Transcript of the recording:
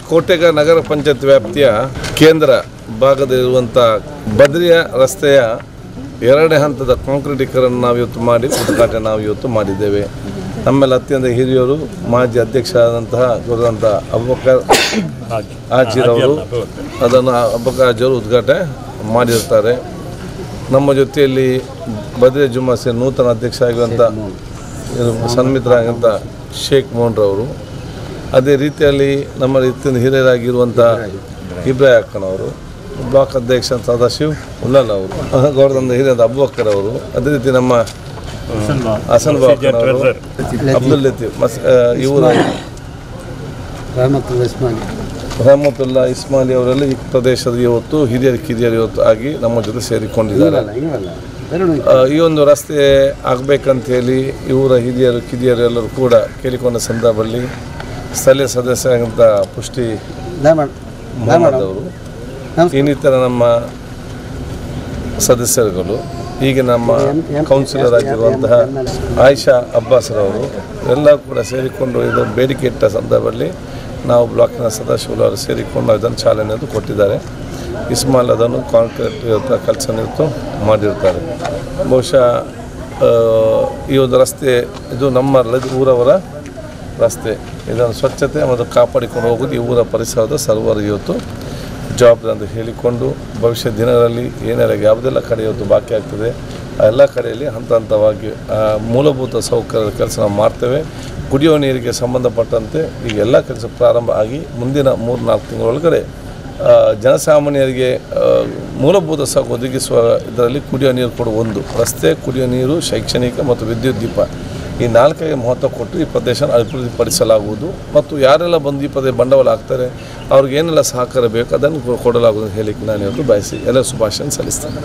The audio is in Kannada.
ಕೋಟೆಗ ನಗರ ಪಂಚಾಯತ್ ವ್ಯಾಪ್ತಿಯ ಕೇಂದ್ರ ಭಾಗದಲ್ಲಿರುವಂಥ ಬದ್ರಿಯ ರಸ್ತೆಯ 2ನೇ ಹಂತದ ಕಾಂಕ್ರೀಟೀಕರಣ ನಾವು ಇವತ್ತು ಮಾಡಿ ಉದ್ಘಾಟನೆ ನಾವು ಇವತ್ತು ಮಾಡಿದ್ದೇವೆ. ನಮ್ಮೆಲ್ಲ ಅತ್ಯಂತ ಹಿರಿಯರು ಮಾಜಿ ಅಧ್ಯಕ್ಷರಾದಂತಹ ಅಬೂಬಕರ್ ಹಾಜಿರವರು ಅದನ್ನು ಅಬೂಬಕರ್ ಹಾಜಿಯವರು ಉದ್ಘಾಟನೆ ಮಾಡಿರ್ತಾರೆ. ನಮ್ಮ ಜೊತೆಯಲ್ಲಿ ಬದ್ರಿಯ ಜುಮಾಸೆ ನೂತನ ಅಧ್ಯಕ್ಷ ಆಗಿರುವಂಥ ಸನ್ಮಿತರಾಗಿರುವಂಥ ಶೇಖ್ ಮೋಹನ್ರವರು, ಅದೇ ರೀತಿಯಲ್ಲಿ ನಮ್ಮ ರೀತಿಯಿಂದ ಹಿರಿಯರಾಗಿರುವಂಥ ಇಬ್ರಾಹಿಂ ಅಕ್ಕನವರು, ಬ್ಲಾಕ್ ಅಧ್ಯಕ್ಷ ಸದಾಶಿವ್ ಉಲ್ಲಲ್ ಅವರು, ಗೌರವದಿಂದ ಹಿರಿಯದ ಅಬೂಬಕರ್ ಅವರು, ಅದೇ ರೀತಿ ನಮ್ಮ ಹಸನ್ ಬಾಬನವರು, ಅಬ್ದುಲ್ ಲತೀಫ್ ಇವರು ರಹಮತುಲ್ಲಾ ಇಸ್ಮಾಲಿ ಅವರೆಲ್ಲ ಈ ಪ್ರದೇಶದ ಇವತ್ತು ಕಿರಿಯರು ಇವತ್ತು ಆಗಿ ನಮ್ಮ ಜೊತೆ ಸೇರಿಕೊಂಡಿದ್ದಾರೆ. ಈ ಒಂದು ರಸ್ತೆ ಆಗಬೇಕಂತ ಹೇಳಿ ಇವರ ಹಿರಿಯರು ಕಿರಿಯರು ಎಲ್ಲರೂ ಕೂಡ ಕೇಳಿಕೊಂಡ ಸಂದರ್ಭದಲ್ಲಿ ಸ್ಥಳೀಯ ಸದಸ್ಯರಾದಂಥ ಪುಷ್ಟಿ ಮಹಮ್ಮದವರು, ಇನ್ನಿತರ ನಮ್ಮ ಸದಸ್ಯರುಗಳು, ಈಗ ನಮ್ಮ ಕೌನ್ಸಿಲರ್ ಆಗಿರುವಂತಹ ಆಯಿಷಾ ಅಬ್ಬಾಸ್ರವರು ಎಲ್ಲ ಕೂಡ ಸೇರಿಕೊಂಡು ಇದು ಬೇಡಿಕೆ ಇಟ್ಟ ಸಂದರ್ಭದಲ್ಲಿ ನಾವು ಬ್ಲಾಕಿನ ಸದಸ್ಯರು ಸೇರಿಕೊಂಡು ಇದನ್ನು ಚಾಲನೆಯನ್ನು ಕೊಟ್ಟಿದ್ದಾರೆ. ಇಸ್ಮಾಲ್ ಅದನ್ನು ಕಾಂಕ್ರೀಟ್ ಕೆಲಸ ಮಾಡಿರ್ತಾರೆ. ಬಹುಶಃ ಈ ಒಂದು ರಸ್ತೆ ಇದು ನಮ್ಮ ಊರವರ ರಸ್ತೆ, ಇದನ್ನು ಸ್ವಚ್ಛತೆ ಮತ್ತು ಕಾಪಾಡಿಕೊಂಡು ಹೋಗೋದು ಈ ಊರ ಪರಿಸರದ ಸರ್ವರ್ ಇವತ್ತು ಜವಾಬ್ದಾರಿ ಅಂತ ಹೇಳಿಕೊಂಡು ಭವಿಷ್ಯ ದಿನಗಳಲ್ಲಿ ಏನೆಲ್ಲ ಯಾವುದೆಲ್ಲ ಕಡೆ ಇವತ್ತು ಬಾಕಿ ಆಗ್ತದೆ ಆ ಎಲ್ಲ ಕಡೆಯಲ್ಲಿ ಹಂತ ಹಂತವಾಗಿ ಮೂಲಭೂತ ಸೌಕರ್ಯದ ಕೆಲಸ ನಾವು ಮಾಡ್ತೇವೆ. ಕುಡಿಯುವ ನೀರಿಗೆ ಸಂಬಂಧಪಟ್ಟಂತೆ ಈಗ ಎಲ್ಲ ಕೆಲಸ ಪ್ರಾರಂಭ ಆಗಿ ಮುಂದಿನ 3-4 ತಿಂಗಳೊಳಗಡೆ ಜನಸಾಮಾನ್ಯರಿಗೆ ಮೂಲಭೂತ ಒದಗಿಸುವ ಇದರಲ್ಲಿ ಕುಡಿಯುವ ನೀರು ಕೊಡುವ ಒಂದು ರಸ್ತೆ, ಕುಡಿಯುವ ನೀರು, ಶೈಕ್ಷಣಿಕ ಮತ್ತು ವಿದ್ಯುತ್ ದೀಪ ಈ 4ಗೆ ಮಹತ್ವ ಕೊಟ್ಟು ಈ ಪ್ರದೇಶನ ಅಭಿವೃದ್ಧಿಪಡಿಸಲಾಗುವುದು ಮತ್ತು ಯಾರೆಲ್ಲ ಬಂದು ಈ ಪ್ರದೇಶ ಬಂಡವಾಳ ಆಗ್ತಾರೆ ಅವ್ರಿಗೆ ಏನೆಲ್ಲ ಸಹಕಾರ ಬೇಕು ಅದನ್ನು ಕೊಡಲಾಗುವುದು ಹೇಳಲಿಕ್ಕೆ ನಾನು ಇವತ್ತು ಬಯಸಿ ಎಲ್ಲ ಶುಭಾಶಯ ಸಲ್ಲಿಸ್ತೇನೆ.